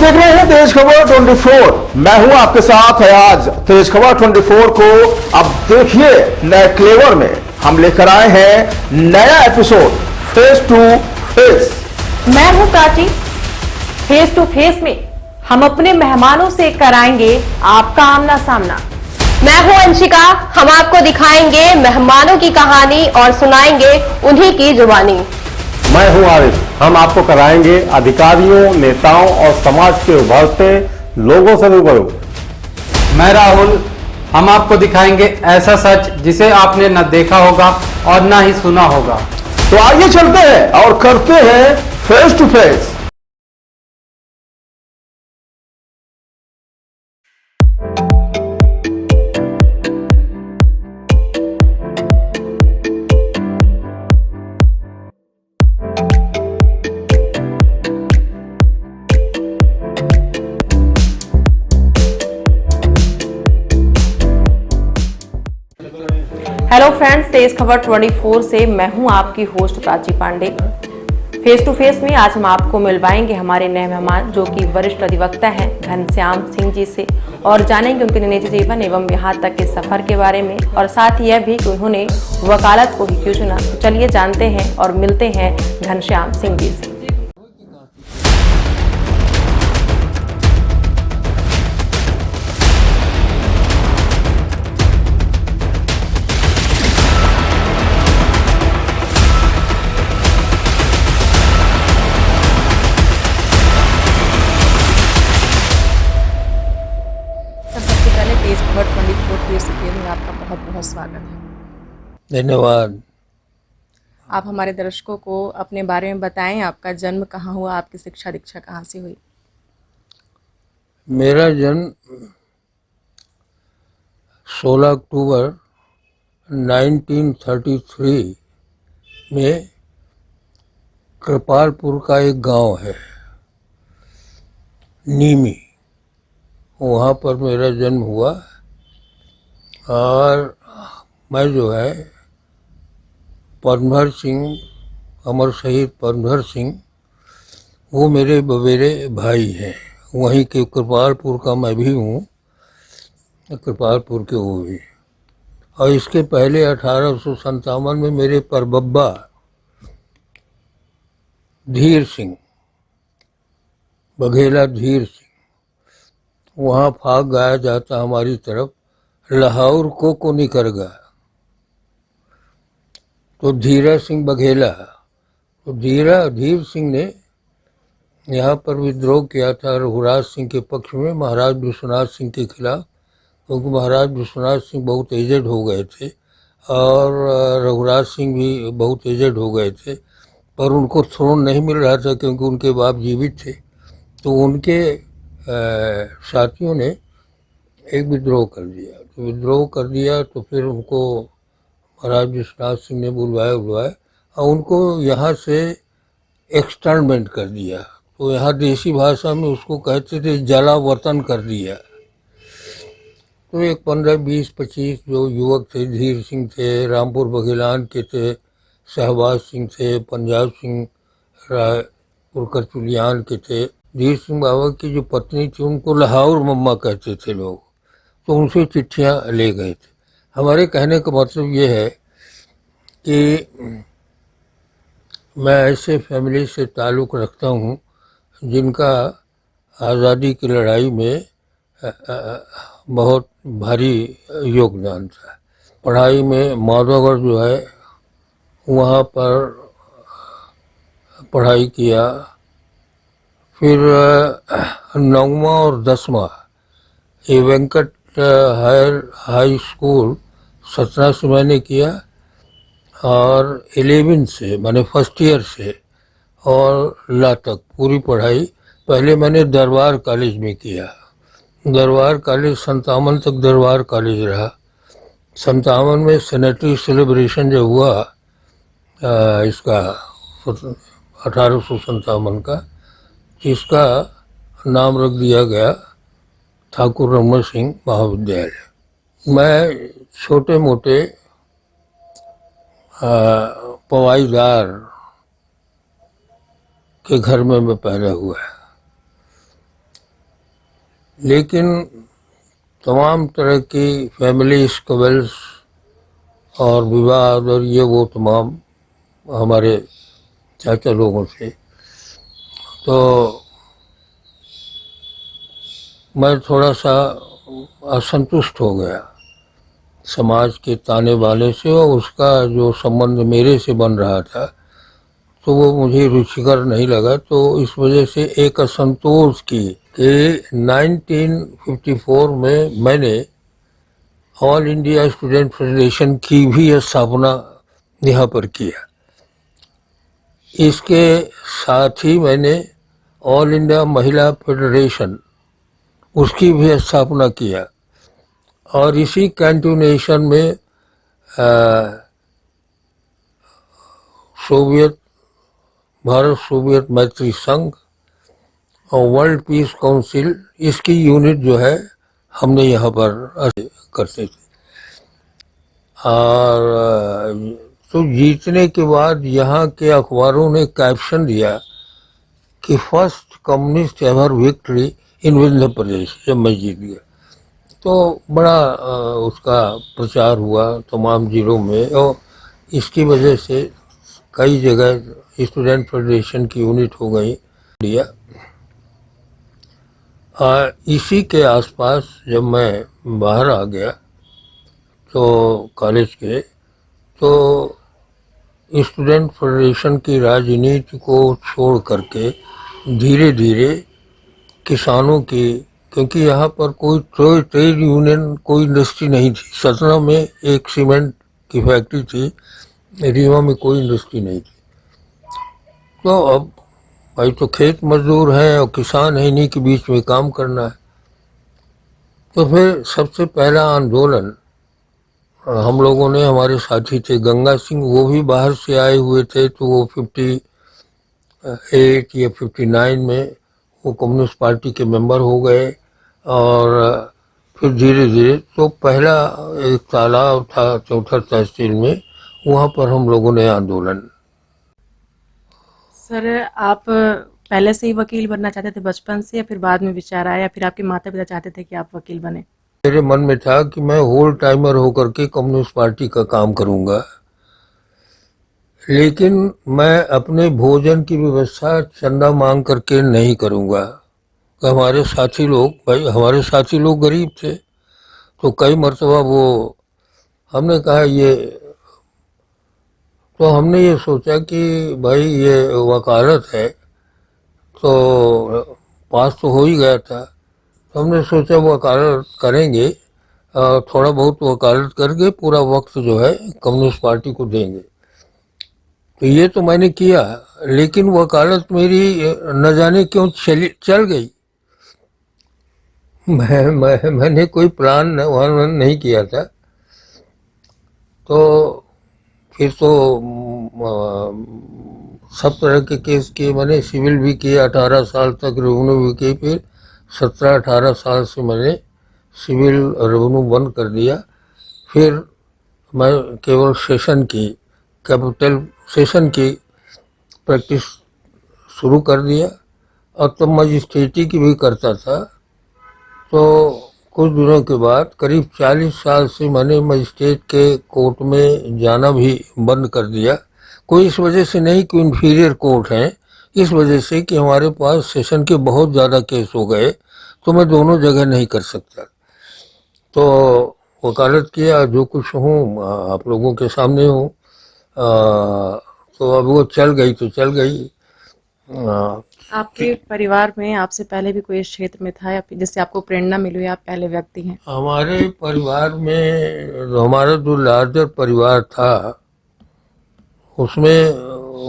देख रहे हैं तेज खबर 24। मैं हूं आपके साथ आज तेज खबर 24 को। अब देखिए नए क्लेवर में हम लेकर आए हैं नया एपिसोड फेस टू फेस। मैं हूं प्राची। फेस टू फेस में हम अपने मेहमानों से कराएंगे आपका आमना सामना। मैं हूं अंशिका। हम आपको दिखाएंगे मेहमानों की कहानी और सुनाएंगे उन्हीं की जुबानी। मैं हूं आरिफ। हम आपको कराएंगे अधिकारियों, नेताओं और समाज के उभरते लोगों से रूबरू। मैं राहुल। हम आपको दिखाएंगे ऐसा सच जिसे आपने न देखा होगा और न ही सुना होगा। तो आइए चलते हैं और करते हैं face to face. Hello friends, Tez Khabar 24 से मैं हूं आपकी host Prachi Pandey. Face to face में आज हम आपको मिलवाएंगे हमारे नए मेहमान जो कि वरिष्ठ अधिवक्ता हैं घनश्याम सिंह जी से, और जानेंगे उनके निजी जीवन एवं यहाँ तक के सफर के बारे में, और साथ ही यह भी कि उन्होंने वकालत को ही क्यों चुना। तो चलिए जानते हैं और मिलते हैं घनश्याम सिंह जी से। सबसे पहले तेज खबर 24 फेस टू फेस में आपका बहुत बहुत स्वागत है। धन्यवाद। आप हमारे दर्शकों को अपने बारे में बताएं। आपका जन्म कहाँ हुआ, आपकी शिक्षा दीक्षा कहाँ से हुई? मेरा जन्म 16 अक्टूबर 1933 में कृपालपुर का एक गांव है नीमी, वहाँ पर मेरा जन्म हुआ। और मैं जो है परमहर सिंह, अमर शहीद परमहर सिंह, वो मेरे बबेरे भाई हैं। वहीं के कृपालपुर का मैं भी हूँ, कृपालपुर के वो भी। और इसके पहले 1857 में मेरे परबब्बा धीर सिंह, बघेला धीर सिंह, वहाँ फाग गाया जाता हमारी तरफ, लाहौर को निकरगा, तो धीरा सिंह बघेला। तो धीर सिंह ने यहाँ पर विद्रोह किया था रघुराज सिंह के पक्ष में, महाराज विश्वनाथ सिंह के खिलाफ, क्योंकि महाराज विश्वनाथ सिंह बहुत एजेड हो गए थे और रघुराज सिंह भी बहुत एजेड हो गए थे, पर उनको थ्रोन नहीं मिल रहा था क्योंकि उनके बाप जीवित थे। तो उनके साथियों ने एक विद्रोह कर दिया। तो विद्रोह कर दिया तो फिर उनको महाराज विश्वनाथ सिंह ने बुलवाया और उनको यहाँ से एक्सटर्नमेंट कर दिया। तो यहाँ देसी भाषा में उसको कहते थे जला वतन कर दिया। तो एक 15, 20, 25 जो युवक थे, धीर सिंह थे, रामपुर बघेलान के थे, शहबाज सिंह थे, पंजाब सिंह रायपुर करचुलियान के थे। धीर सिंह बाबा की जो पत्नी थी उनको लाहौर मम्मा कहते थे लोग, तो उनसे चिट्ठियाँ ले गए थे। हमारे कहने का मतलब ये है कि मैं ऐसे फैमिली से ताल्लुक़ रखता हूँ जिनका आज़ादी की लड़ाई में बहुत भारी योगदान था। पढ़ाई में माधवगढ़ जो है वहाँ पर पढ़ाई किया। फिर 9वां और 10वां ये वेंकट हाई स्कूल सतना से मैंने किया, और 11 से मैंने फर्स्ट ईयर से और ला तक पूरी पढ़ाई पहले मैंने दरबार कॉलेज में किया। दरबार कॉलेज 57 तक दरबार कॉलेज रहा। 57 में सेनेटरी सेलिब्रेशन जो हुआ इसका 1857 का, जिसका नाम रख दिया गया ठाकुर रमन सिंह महाविद्यालय। मैं छोटे मोटे पवाईदार के घर में मैं पैदा हुआ है। लेकिन तमाम तरह की फैमिली स्क्वेल्स और विवाद और ये वो तमाम हमारे चाचा लोगों से, तो मैं थोड़ा सा असंतुष्ट हो गया समाज के ताने बाने से, और उसका जो संबंध मेरे से बन रहा था तो वो मुझे रुचिकर नहीं लगा। तो इस वजह से एक असंतोष की कि 1954 में मैंने ऑल इंडिया स्टूडेंट फेडरेशन की भी स्थापना यहाँ पर किया। इसके साथ ही मैंने ऑल इंडिया महिला फेडरेशन उसकी भी स्थापना किया, और इसी कंटिन्यूएशन में भारत सोवियत मैत्री संघ और वर्ल्ड पीस काउंसिल, इसकी यूनिट जो है हमने यहाँ पर करते थे। और तो जीतने के बाद यहाँ के अखबारों ने कैप्शन दिया कि first communist ever victory in Vindhya Pradesh, जब मैं जीत गया तो बड़ा उसका प्रचार हुआ तमाम जिलों में, और इसकी वजह से कई जगह स्टूडेंट फेडरेशन की यूनिट हो गई लिया। इसी के आसपास जब मैं बाहर आ गया तो कॉलेज के, तो स्टूडेंट फेडरेशन की राजनीति को छोड़ करके धीरे धीरे किसानों की, क्योंकि यहाँ पर कोई ट्रेड यूनियन, कोई इंडस्ट्री नहीं थी। सतना में एक सीमेंट की फैक्ट्री थी, रीवा में कोई इंडस्ट्री नहीं थी। तो अब भाई तो खेत मजदूर हैं और किसान हैं, इन्हीं के बीच में काम करना है। तो फिर सबसे पहला आंदोलन हम लोगों ने, हमारे साथी थे गंगा सिंह, वो भी बाहर से आए हुए थे, तो वो 58 या 59 में वो कम्युनिस्ट पार्टी के मेंबर हो गए। और फिर धीरे धीरे तो पहला एक तालाब था चौथा तहसील में, वहाँ पर हम लोगों ने आंदोलन। सर, आप पहले से ही वकील बनना चाहते थे बचपन से, या फिर बाद में विचार आया, या फिर आपके माता पिता चाहते थे कि आप वकील बने? मेरे मन में था कि मैं होल टाइमर होकर के कम्युनिस्ट पार्टी का काम करूंगा, लेकिन मैं अपने भोजन की व्यवस्था चंदा मांग करके नहीं करूंगा। हमारे साथी लोग गरीब थे, तो कई मरतबा वो हमने कहा तो हमने ये सोचा कि भाई ये वकालत है, तो पास तो हो ही गया था, तो हमने सोचा वकालत करेंगे, थोड़ा बहुत वकालत करके पूरा वक्त जो है कम्युनिस्ट पार्टी को देंगे। तो ये तो मैंने किया, लेकिन वकालत मेरी न जाने क्यों चल गई। मैंने कोई प्लान नहीं किया था। तो फिर तो सब तरह के केस किए मैंने, सिविल भी किए 18 साल तक, रेवेन्यू भी किए। फिर 17-18 साल से मैंने सिविल रेवेन्यू बंद कर दिया। फिर मैं केवल कैपिटल सेशन की प्रैक्टिस शुरू कर दिया, और तब मजिस्ट्रेटी की भी करता था। तो कुछ दिनों के बाद करीब 40 साल से मैंने मजिस्ट्रेट के कोर्ट में जाना भी बंद कर दिया। कोई इस वजह से नहीं कि इन्फीरियर कोर्ट हैं, इस वजह से कि हमारे पास सेशन के बहुत ज़्यादा केस हो गए, तो मैं दोनों जगह नहीं कर सकता। तो वकालत किया, जो कुछ हूँ आप लोगों के सामने हूँ। तो अब वो चल गई तो चल गई। आपके परिवार में आपसे पहले भी कोई इस क्षेत्र में था, या फिर जिससे आपको प्रेरणा मिली, आप पहले व्यक्ति हैं? हमारे परिवार में, हमारा जो लार्जर परिवार था उसमें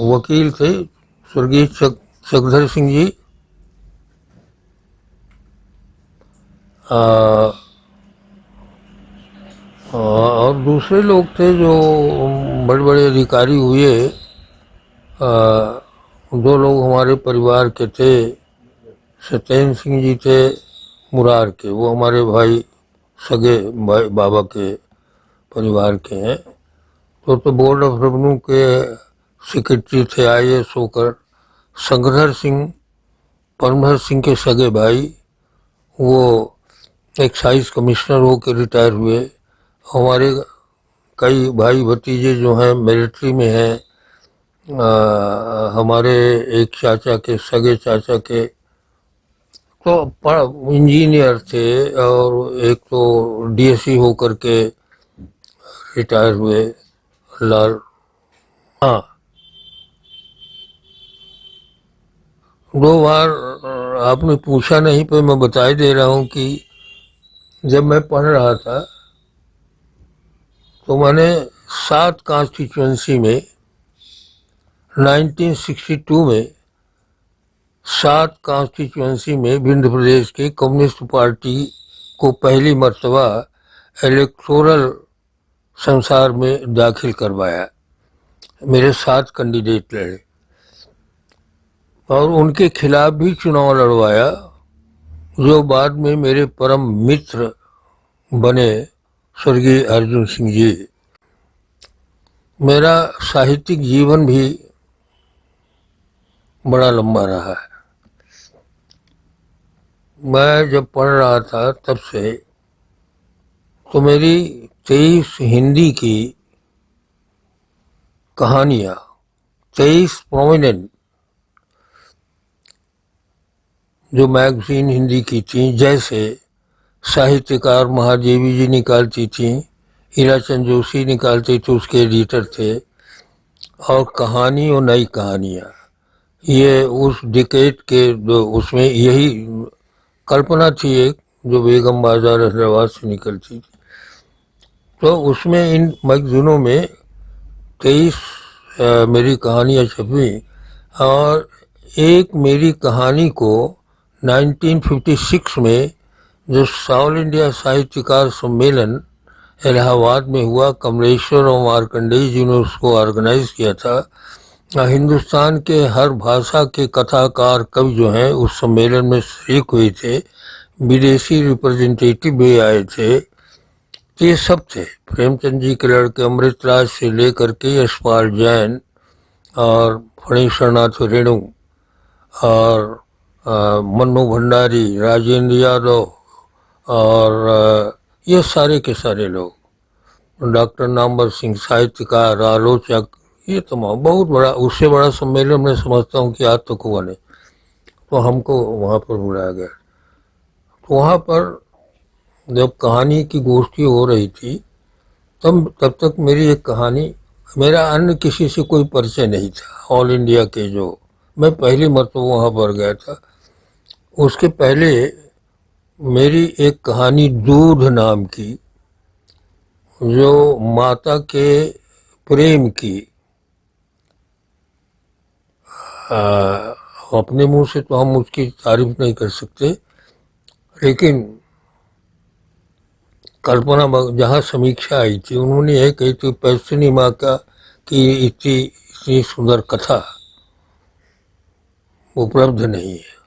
वकील थे स्वर्गीय चक्रधर सिंह जी, और दूसरे लोग थे जो बड़े बड़े अधिकारी हुए। 2 लोग हमारे परिवार के थे, सत्येंद्र सिंह जी थे मुरार के, वो हमारे भाई सगे भाई बाबा के परिवार के हैं। तो बोर्ड ऑफ रेवेन्यू के सेक्रेटरी थे IAS होकर। शंकरधर सिंह परमहर सिंह के सगे भाई, वो एक्साइज कमिश्नर होकर रिटायर हुए। हमारे कई भाई भतीजे जो हैं मिलिट्री में हैं। हमारे एक चाचा के सगे चाचा के तो इंजीनियर थे और एक तो डीएससी होकर के रिटायर हुए। लाल, हाँ, 2 बार आपने पूछा नहीं पर मैं बता दे रहा हूँ कि जब मैं पढ़ रहा था तो मैंने 7 कॉन्स्टिट्यूंसी में 1962 में 7 कॉन्स्टिट्यूंसी में विंध्य प्रदेश के कम्युनिस्ट पार्टी को पहली मर्तबा इलेक्टोरल संसार में दाखिल करवाया। मेरे 7 कैंडिडेट लड़े और उनके खिलाफ भी चुनाव लड़वाया, जो बाद में मेरे परम मित्र बने स्वर्गीय अर्जुन सिंह जी। मेरा साहित्यिक जीवन भी बड़ा लंबा रहा है। मैं जब पढ़ रहा था तब से तो मेरी 23 हिंदी की कहानियाँ, 23 प्रोमिनेंट जो मैगजीन हिंदी की थी, जैसे साहित्यकार महादेवी जी निकालती थी, हीराचंद जोशी निकालते थे, उसके एडिटर थे, और कहानी और नई कहानियाँ, ये उस डिकेड के उसमें यही कल्पना थी एक, जो बेगम बाजार हैदराबाद से निकलती थी। तो उसमें इन मैगजीनों में 23 मेरी कहानियाँ छपी और एक मेरी कहानी को 1956 में जो ऑल इंडिया साहित्यकार सम्मेलन इलाहाबाद में हुआ, कमलेश्वर और मार्कंडेय जी ने उसको ऑर्गेनाइज किया था। हिंदुस्तान के हर भाषा के कथाकार कवि जो हैं उस सम्मेलन में शरीक हुए थे, विदेशी रिप्रेजेंटेटिव भी आए थे। ये सब थे, प्रेमचंद जी के लड़के अमृतराज से लेकर के यशपाल जैन और फणीश्वरनाथ रेणु और मन्नू भंडारी, राजेंद्र यादव और ये सारे के सारे लोग, डॉक्टर नामवर सिंह साहित्यकार, आलोचक, ये तमाम बहुत बड़ा, उससे बड़ा सम्मेलन मैं समझता हूँ कि आज तक हुआ नहीं। तो हमको वहाँ पर बुलाया गया। तो वहाँ पर जब कहानी की गोष्ठी हो रही थी तब तक मेरी एक कहानी, मेरा अन्य किसी से कोई परिचय नहीं था ऑल इंडिया के, जो मैं पहली मरतबा वहाँ पर गया था। उसके पहले मेरी एक कहानी दूध नाम की, जो माता के प्रेम की, अपने मुंह से तो हम उसकी तारीफ नहीं कर सकते, लेकिन कल्पना जहाँ समीक्षा आई थी उन्होंने यह कही थी पैसनी माँ का कि इतनी सुंदर कथा उपलब्ध नहीं है।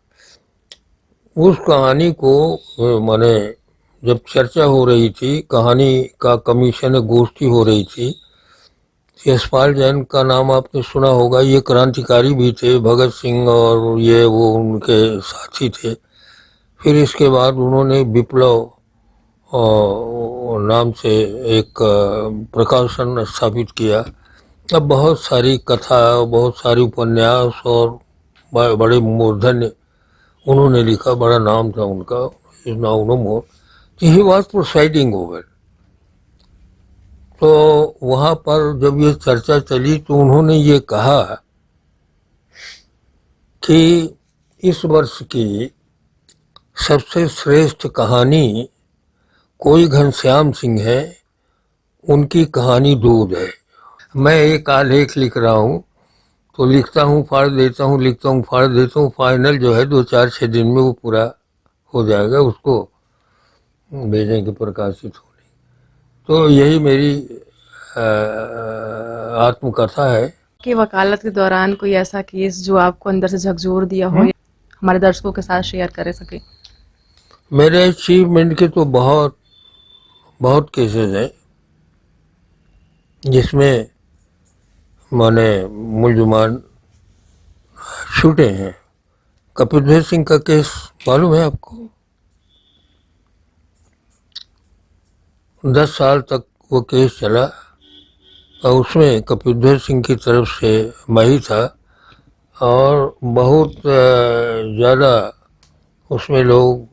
उस कहानी को माने जब चर्चा हो रही थी, कहानी का कमीशन गोष्ठी हो रही थी, यशपाल जैन का नाम आपने सुना होगा, ये क्रांतिकारी भी थे, भगत सिंह और ये वो उनके साथी थे। फिर इसके बाद उन्होंने विप्लव नाम से एक प्रकाशन स्थापित किया। अब बहुत सारी कथा, बहुत सारी उपन्यास और बड़े मूर्धन्य उन्होंने लिखा, बड़ा नाम था उनका, is now no more. He was presiding over. तो वहाँ पर जब ये चर्चा चली तो उन्होंने ये कहा कि इस वर्ष की सबसे श्रेष्ठ कहानी कोई घनश्याम सिंह है, उनकी कहानी दूध है। मैं एक आलेख लिख रहा हूँ तो लिखता हूँ, फाड़ देता हूँ, लिखता हूँ, फाड़ देता हूँ, फाइनल जो है 2-4-6 दिन में वो पूरा हो जाएगा, उसको भेजेंगे प्रकाशित होने। तो यही मेरी आत्मकथा है। कि वकालत के दौरान कोई ऐसा केस जो आपको अंदर से झकझोर दिया हो, हमारे दर्शकों के साथ शेयर कर सके। मेरे अचीवमेंट के तो बहुत बहुत केसेस हैं जिसमें मैंने मुलजमान छूटे हैं। कपिल देव सिंह का केस मालूम है आपको? 10 साल तक वो केस चला और उसमें कपिलदेव सिंह की तरफ से मैं ही था और बहुत ज़्यादा उसमें लोग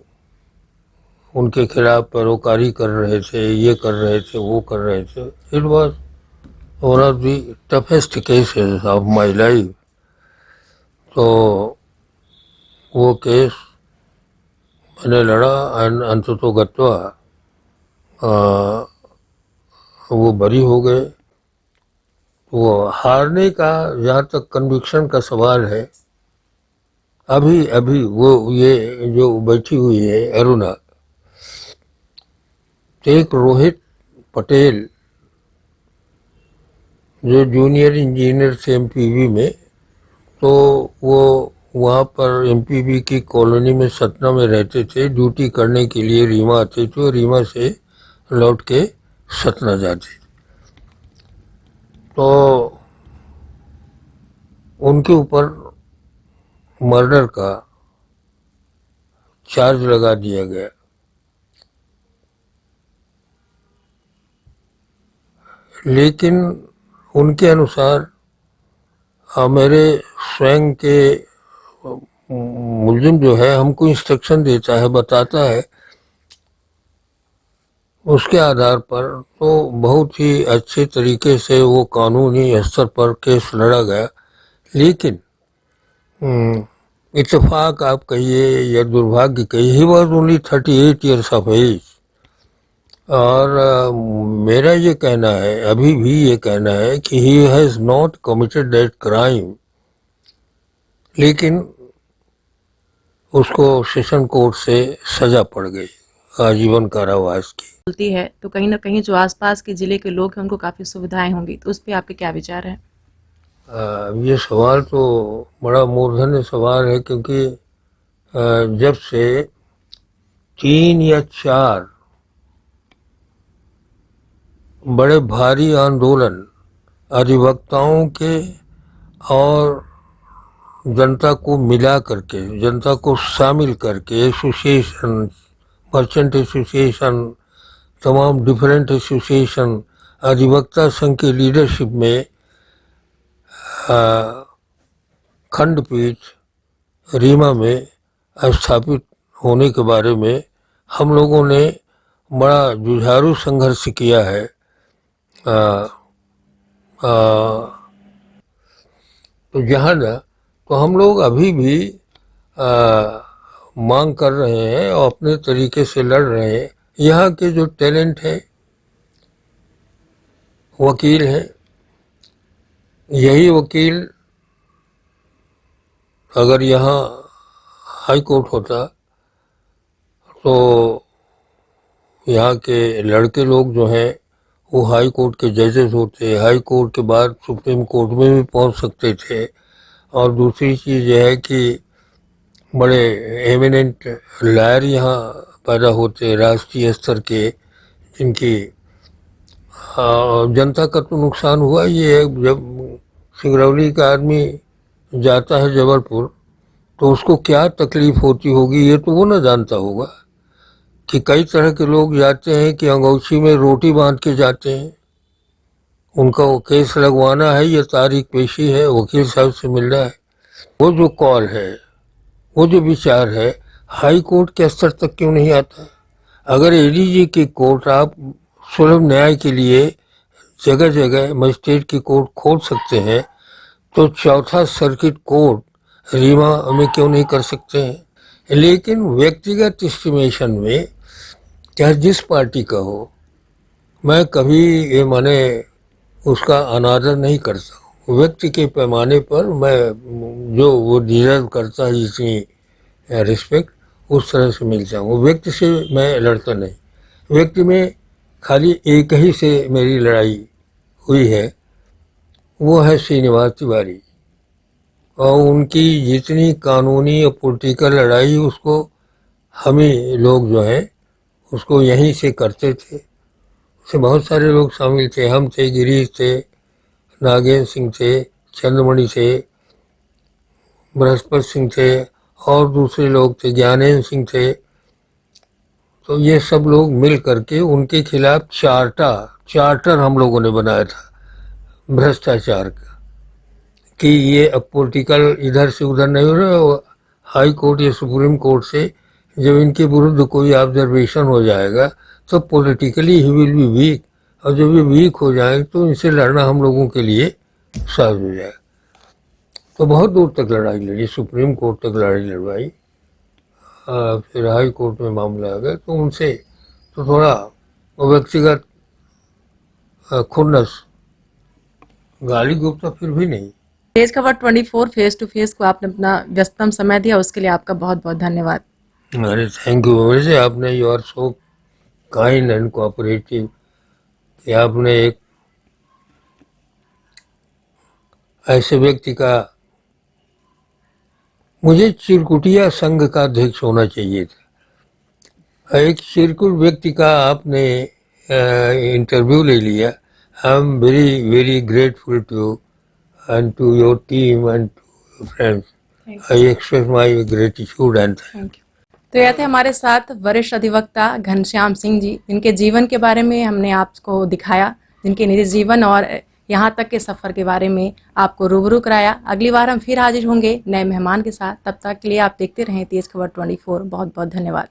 उनके खिलाफ पैरोकारी कर रहे थे, ये कर रहे थे, वो कर रहे थे। It was one of the toughest cases of my life. तो वो केस मैंने लड़ा एंड अंततोगत्वा वो बरी हो गए। वो हारने का जहाँ तक कन्विक्शन का सवाल है, अभी अभी वो ये जो बैठी हुई है अरुणा, एक रोहित पटेल जो जूनियर इंजीनियर थे एमपीवी में, तो वो वहाँ पर एमपीवी की कॉलोनी में सतना में रहते थे। ड्यूटी करने के लिए रीवा आते थे और रीवा से लौट के सतना जाते। तो उनके ऊपर मर्डर का चार्ज लगा दिया गया। लेकिन उनके अनुसार मेरे स्वयं के मुलजिम जो है हमको इंस्ट्रक्शन देता है, बताता है, उसके आधार पर तो बहुत ही अच्छे तरीके से वो कानूनी स्तर पर केस लड़ा गया। लेकिन इत्तेफाक आप कहिए या दुर्भाग्य कहिए, he was only 38 years of age. और मेरा ये कहना है, अभी भी ये कहना है कि he has not committed that crime, लेकिन उसको सेशन कोर्ट से सजा पड़ गई आजीवन कारावास की। चलती है तो कहीं ना कहीं जो आसपास के जिले के लोग हैं उनको काफी सुविधाएं होंगी, तो उस पर आपके क्या विचार हैं? ये सवाल तो बड़ा मूर्धन्य सवाल है, क्योंकि जब से 3 या 4 बड़े भारी आंदोलन अधिवक्ताओं के और जनता को मिला करके, जनता को शामिल करके, एसोसिएशन, मर्चेंट एसोसिएशन, तमाम डिफरेंट एसोसिएशन, अधिवक्ता संघ के लीडरशिप में खंडपीठ रीवा में स्थापित होने के बारे में हम लोगों ने बड़ा जुझारू संघर्ष किया है। तो जहाँ ना तो हम लोग अभी भी मांग कर रहे हैं और अपने तरीके से लड़ रहे हैं। यहाँ के जो टैलेंट हैं, वकील हैं, यही वकील अगर यहाँ हाई कोर्ट होता तो यहाँ के लड़के लोग जो हैं वो हाई कोर्ट के जजेस होते, हाई कोर्ट के बाद सुप्रीम कोर्ट में भी पहुँच सकते थे। और दूसरी चीज़ यह है कि बड़े एमिनेंट लॉयर यहाँ पैदा होते राष्ट्रीय स्तर के, जिनकी जनता का तो नुकसान हुआ ही है। जब सिंगरौली का आदमी जाता है जबलपुर तो उसको क्या तकलीफ होती होगी ये तो वो ना जानता होगा। कि कई तरह के लोग जाते हैं कि अंगौछी में रोटी बांध के जाते हैं, उनका वो केस लगवाना है, ये तारीख पेशी है, वकील साहब से मिलना है। वो जो कॉल है, वो जो विचार है, हाई कोर्ट के स्तर तक क्यों नहीं आता? अगर एडीजी की कोर्ट आप सुलभ न्याय के लिए जगह जगह मजिस्ट्रेट की कोर्ट खोल सकते हैं, तो चौथा सर्किट कोर्ट रीवा में क्यों नहीं कर सकते हैं? लेकिन व्यक्तिगत एस्टिमेशन में चाहे जिस पार्टी का हो, मैं कभी ये माने उसका अनादर नहीं करता हूँ। व्यक्ति के पैमाने पर मैं जो वो डिजर्व करता है जितनी रिस्पेक्ट, उस तरह से मिलता हूँ। व्यक्ति से मैं लड़ता नहीं। व्यक्ति में खाली एक ही से मेरी लड़ाई हुई है, वो है श्रीनिवास तिवारी। और उनकी जितनी कानूनी और पॉलिटिकल लड़ाई, उसको हम ही लोग जो हैं उसको यहीं से करते थे। उसमें बहुत सारे लोग शामिल थे, हम थे, गिरीश थे, नागेंद्र सिंह थे, चंद्रमणि थे, बृहस्पति सिंह थे और दूसरे लोग थे, ज्ञानेंद्र सिंह थे। तो ये सब लोग मिल करके उनके खिलाफ चार्टर हम लोगों ने बनाया था भ्रष्टाचार का, कि ये अब पॉलिटिकल इधर से उधर नहीं हो रहा। हाई कोर्ट या सुप्रीम कोर्ट से जब इनके विरुद्ध कोई ऑब्जर्वेशन हो जाएगा तो politically he will be weak, और जब ये वीक हो जाए तो इनसे लड़ना हम लोगों के लिए सहज हो जाएगा। तो बहुत दूर तक लड़ाई लड़ी, सुप्रीम कोर्ट तक लड़ाई लड़वाई, फिर हाई कोर्ट में मामला आ गया। तो उनसे तो थोड़ा व्यक्तिगत खुन्नस, गाली गुप्ता फिर भी नहीं। तेज खबर 24 फेस टू फेस को आपने अपना व्यस्तम समय दिया, उसके लिए आपका बहुत बहुत धन्यवाद। अरे थैंक यू। वैसे आपने, you are so kind and cooperative, कि आपने एक ऐसे व्यक्ति का, मुझे चिरकुटिया संघ का अध्यक्ष होना चाहिए था, एक चिरकुट व्यक्ति का आपने इंटरव्यू ले लिया। I am very very grateful to and to your team and to your friends. I express my gratitude and thank you. तो यह थे हमारे साथ वरिष्ठ अधिवक्ता घनश्याम सिंह जी, जिनके जीवन के बारे में हमने आपको दिखाया, जिनके निजी जीवन और यहाँ तक के सफ़र के बारे में आपको रूबरू कराया। अगली बार हम फिर हाजिर होंगे नए मेहमान के साथ। तब तक के लिए आप देखते रहें तेज खबर 24। बहुत बहुत धन्यवाद।